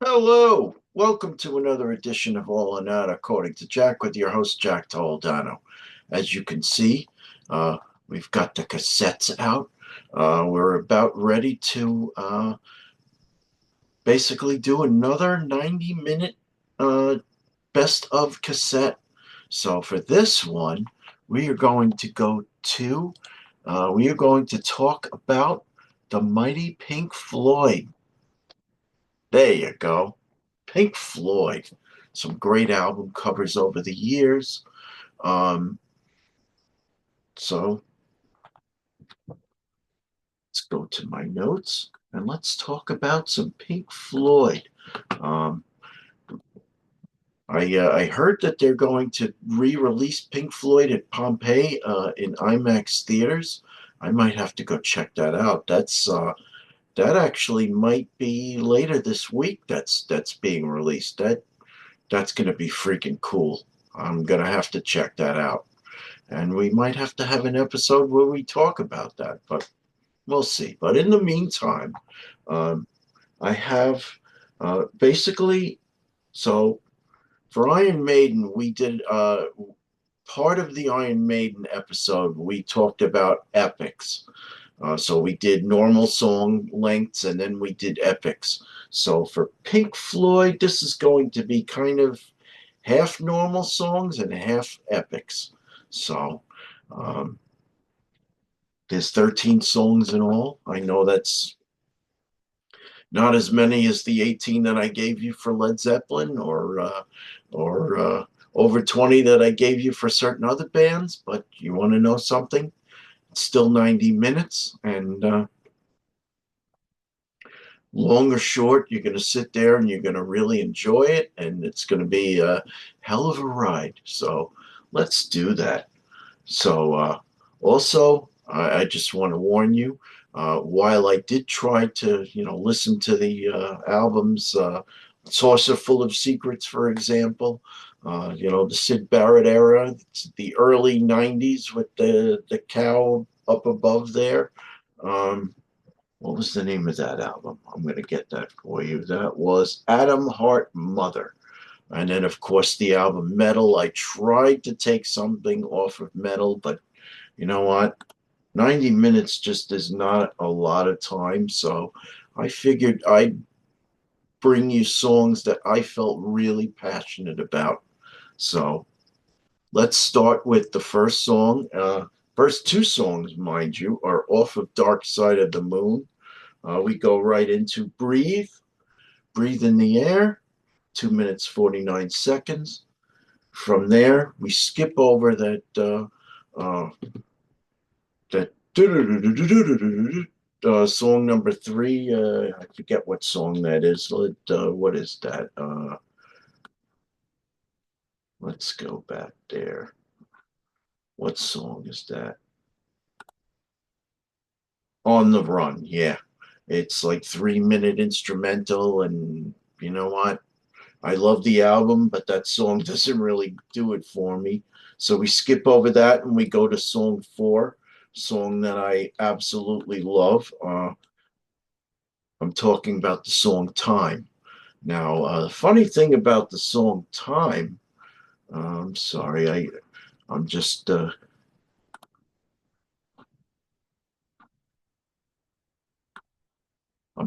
Hello, welcome to another edition of All or Not According to Jack with your host, Jack Toledano. As you can see, uh, we've got the cassettes out. We're about ready to basically do another 90-minute uh, best of cassette. So for this one, we are going to we are going to talk about the mighty Pink Floyd. There you go. Pink Floyd. Some great album covers over the years. Um, so let's go to my notes and let's talk about some Pink Floyd. Um, I heard that they're going to re-release Pink Floyd at Pompeii in IMAX theaters. I might have to go check that out. That actually might be later this week. That's being released. That's going to be freaking cool. I'm going to have to check that out. And we might have to have an episode where we talk about that, but we'll see. But in the meantime, um, I have basically, so for Iron Maiden, we did part of the Iron Maiden episode, we talked about epics. So we did normal song lengths and then we did epics. So for Pink Floyd, this is going to be kind of half normal songs and half epics. So um, there's 13 songs in all. I know that's not as many as the 18 that I gave you for Led Zeppelin or over 20 that I gave you for certain other bands, but you want to know something? It's still 90 minutes, and long or short, you're going to sit there and you're going to really enjoy it, and it's going to be a hell of a ride. So let's do that. So also, I just want to warn you. While I did try to, listen to the albums, "Saucer Full of Secrets," for example, the Sid Barrett era, the early '90s with the cow up above there. Um, what was the name of that album? I'm going to get that for you. That was Atom Heart Mother. And then, of course, the album Metal. I tried to take something off of Metal, but you know what? 90 minutes just is not a lot of time. So I figured I'd bring you songs that I felt really passionate about. So let's start with the first song. First two songs, mind you, are off of Dark Side of the Moon. We go right into Breathe, Breathe in the Air, 2 minutes, 49 seconds. From there, we skip over uh, that song number three. I forget what song that is. What is that? Let's go back there. What song is that? On the Run. Yeah, it's like 3 minute instrumental, and you know what? I love the album, but that song doesn't really do it for me. So we skip over that and we go to song four, song that I absolutely love. I'm talking about the song Time. Now, the funny thing about the song Time, I'm sorry, I'm just, I'm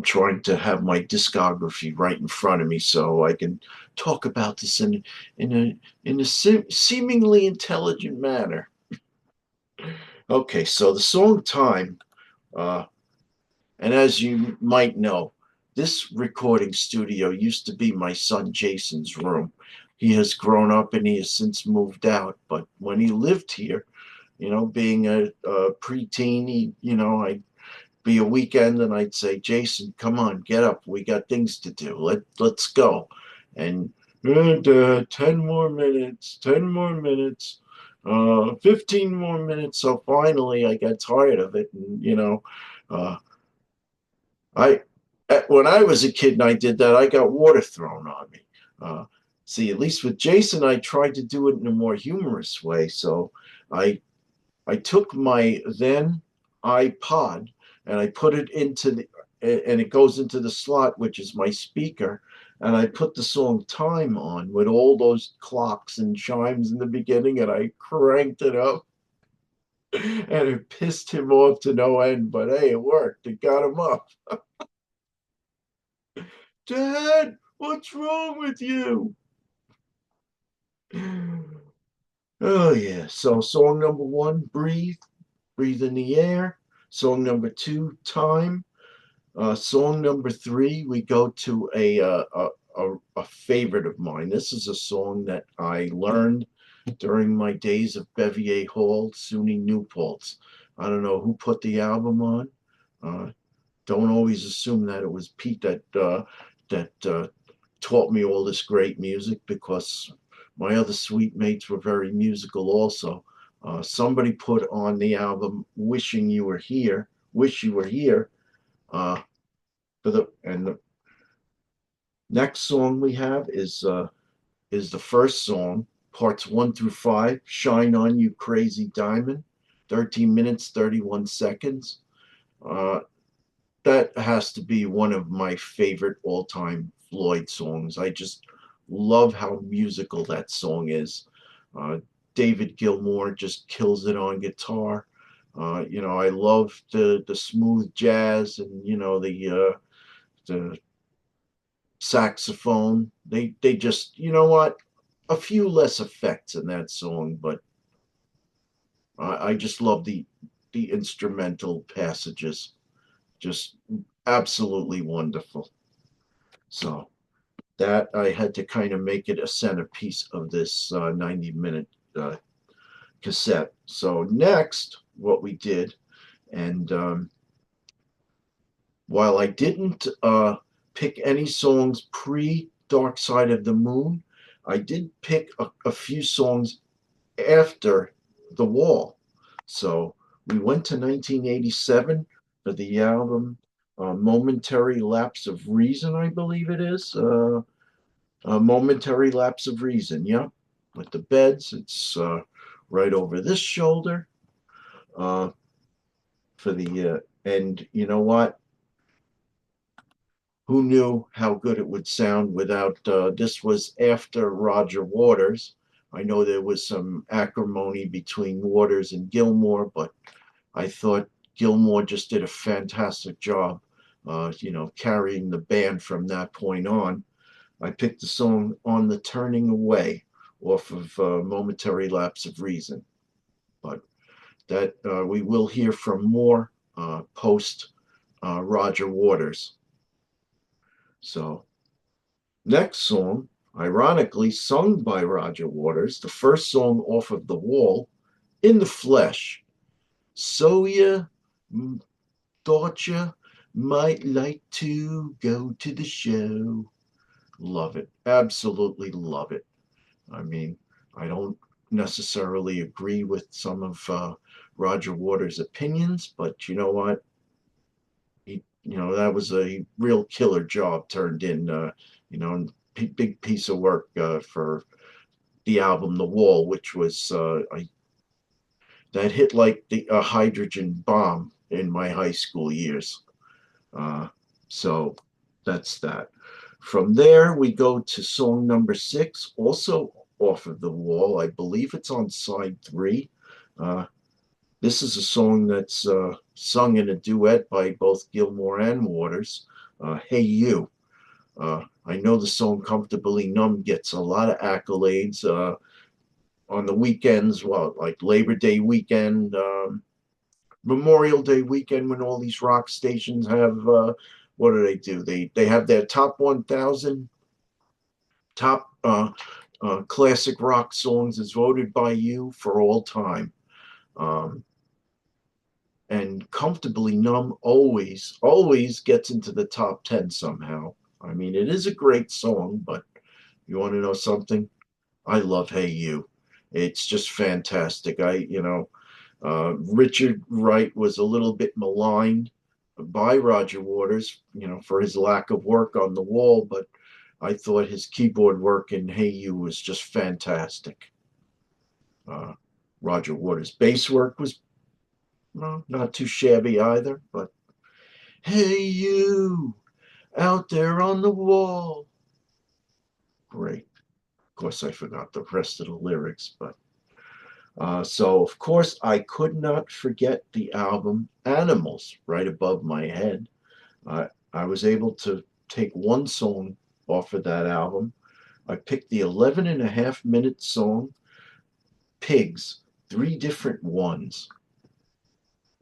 trying to have my discography right in front of me so I can talk about this in a seemingly intelligent manner. Okay, so the song Time, uh, and as you might know, this recording studio used to be my son Jason's room. He has grown up and he has since moved out. But when he lived here, being a preteen, I'd be a weekend and I'd say, Jason, come on, get up. We got things to do. Let's go. And 10 more minutes, 10 more minutes, 15 more minutes. So finally I got tired of it. And, uh, I when I was a kid and I did that, I got water thrown on me. Uh, See, at least with Jason, I tried to do it in a more humorous way. So I I took my then iPod and I put it into and it goes into the slot, which is my speaker. And I put the song Time on with all those clocks and chimes in the beginning, and I cranked it up, and it pissed him off to no end. But hey, it worked. It got him up. Dad, what's wrong with you? Oh, yeah. So, song number one, Breathe, Breathe in the Air. Song number two, Time. Song number three, we go to a favorite of mine. This is a song that I learned during my days of Bevier Hall, SUNY New Paltz. I don't know who put the album on. Uh, don't always assume that it was Pete that taught me all this great music, because my other suite mates were very musical also. Somebody put on the album "Wishing You Were Here," "Wish You Were Here," uh, and the next song we have is the first song, parts 1 through 5, "Shine On You Crazy Diamond," 13 minutes 31 seconds. Uh, that has to be one of my favorite all-time Floyd songs. I just love how musical that song is. Uh, David Gilmour just kills it on guitar. I love the smooth jazz, and the saxophone. They just, you know what, a few less effects in that song, but I just love the instrumental passages. Just absolutely wonderful. So that I had to kind of make it a centerpiece of this 90-minute cassette. So next, what we did, and while I didn't pick any songs pre Dark Side of the Moon, I did pick a few songs after The Wall. So we went to 1987 for the album Momentary Lapse of Reason, I believe it is. A Momentary Lapse of Reason, yeah. With the Beds, it's right over this shoulder. Uh, for the and you know what? Who knew how good it would sound without this was after Roger Waters. I know there was some acrimony between Waters and Gilmour, but I thought Gilmour just did a fantastic job, carrying the band from that point on. I picked the song "On the Turning Away" off of Momentary Lapse of Reason, but that we will hear from more post Roger Waters. So, next song, ironically sung by Roger Waters, the first song off of The Wall, "In the Flesh." So you thought you might like to go to the show. Love it. Absolutely love it. I mean, I don't necessarily agree with some of Roger Waters' opinions, but you know what? That was a real killer job turned in, big piece of work for the album The Wall, which was that hit like a hydrogen bomb in my high school years. Uh, so that's that. From there, we go to song number 6, also off of The Wall. I believe it's on side 3. Uh, this is a song that's sung in a duet by both Gilmour and Waters. "Hey You." I know the song "Comfortably Numb" gets a lot of accolades on the weekends, well, like Labor Day weekend, Memorial Day weekend, when all these rock stations have what do? They have their top 1,000 top classic rock songs as voted by you for all time. Um, and "Comfortably Numb" always gets into the top 10 somehow. I mean, it is a great song, but you want to know something? I love "Hey You." It's just fantastic. Richard Wright was a little bit maligned by Roger Waters, for his lack of work on The Wall, but I thought his keyboard work in "Hey You" was just fantastic. Uh, Roger Waters' bass work was, well, not too shabby either, but Hey, you out there on the wall. Great. Of course, I forgot the rest of the lyrics, but so of course I could not forget the album Animals right above my head. I was able to take one song off of that album. I picked the 11 and a half minute song Pigs, three different ones.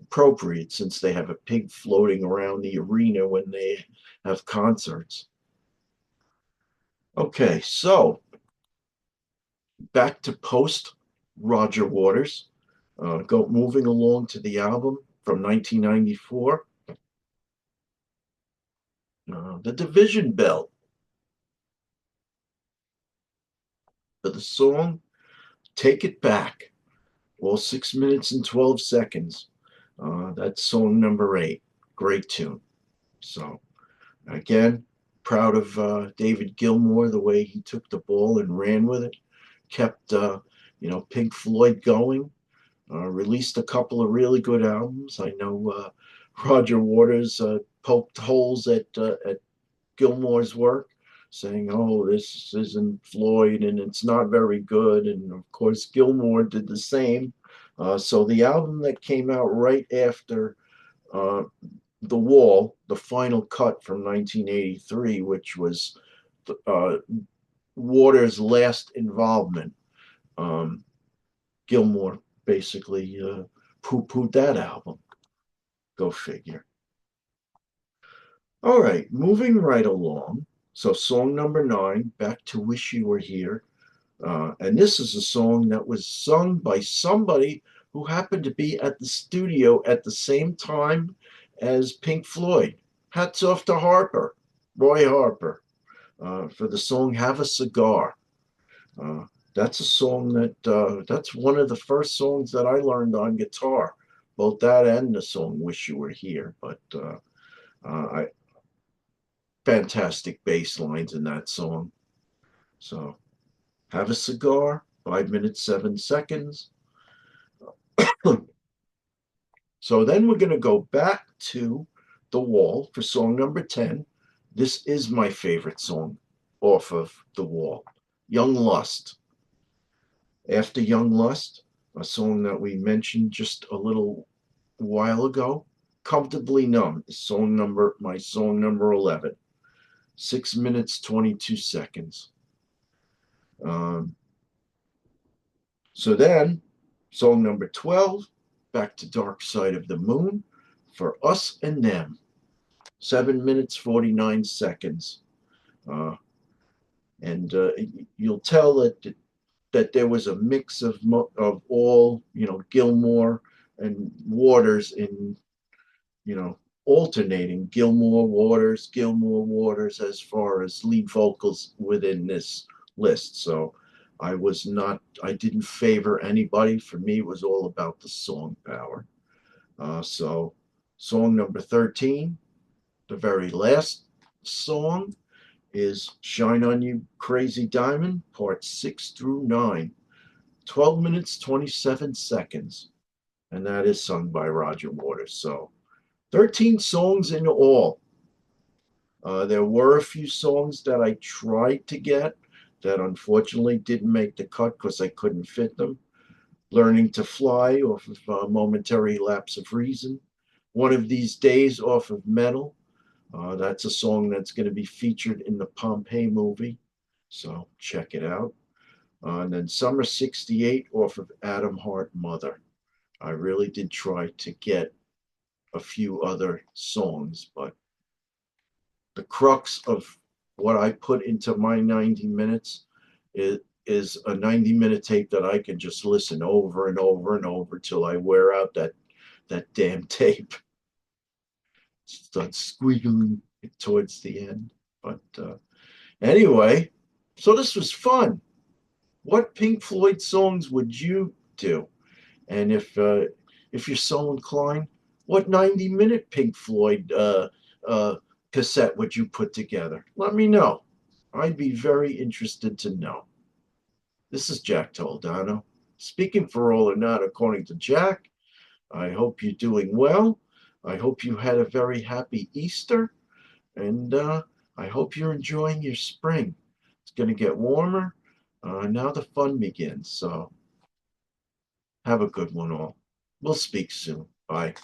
Appropriate since they have a pig floating around the arena when they have concerts. Okay, so back to post Roger Waters. Go moving along to the album from 1994, the Division Bell for the song "Take It Back," all 6 minutes and 12 seconds. That's song number 8. Great tune. So again, proud of David Gilmour the way he took the ball and ran with it, kept Pink Floyd going. Released a couple of really good albums. I know Roger Waters poked holes at Gilmour's work, saying, "Oh, this isn't Floyd, and it's not very good." And of course, Gilmour did the same. So the album that came out right after uh, The Wall, the final cut from 1983, which was uh, Waters' last involvement. Um, Gilmour basically poo-pooed that album. Go figure. All right, moving right along. So, song number 9, Back to Wish You Were Here. And this is a song that was sung by somebody who happened to be at the studio at the same time as Pink Floyd. Hats off to Harper, Roy Harper, for the song Have a Cigar. Uh, that's a song that's one of the first songs that I learned on guitar, both that and the song "Wish You Were Here." But I fantastic bass lines in that song. So have a cigar, 5 minutes 7 seconds. So then we're going to go back to The Wall for song number 10. This is my favorite song off of The Wall, Young Lust. After Young Lust, a song that we mentioned just a little while ago, Comfortably Numb is my song number 11, 6 minutes 22 seconds. Um, so then, song number 12, Back to Dark Side of the Moon for Us and Them, 7 minutes 49 seconds. Uh, and you'll tell that there was a mix of all Gilmour and Waters in alternating Gilmour Waters as far as lead vocals within this list. So I didn't favor anybody. For me, it was all about the song power. So song number 13, the very last song, is Shine On You Crazy Diamond, part 6 through 9, 12 minutes 27 seconds. And that is sung by Roger Waters. So 13 songs in all. There were a few songs that I tried to get that unfortunately didn't make the cut because I couldn't fit them. Learning to Fly off of Momentary Lapse of Reason. One of These Days off of Metal. That's a song that's going to be featured in the Pompeii movie. So check it out. And then Summer 68 off of Atom Heart Mother. I really did try to get a few other songs, but the crux of what I put into my 90 minutes is a 90-minute tape that I can just listen over and over and over till I wear out that damn tape. Start squealing towards the end. But anyway, so this was fun. What Pink Floyd songs would you do? And if you're so inclined, what 90-minute Pink Floyd uh, cassette would you put together? Let me know. I'd be very interested to know. This is Jack Toledano, speaking for all or not according to Jack. I hope you're doing well. I hope you had a very happy Easter, and I hope you're enjoying your spring. It's going to get warmer. Now the fun begins. So have a good one, all. We'll speak soon. Bye.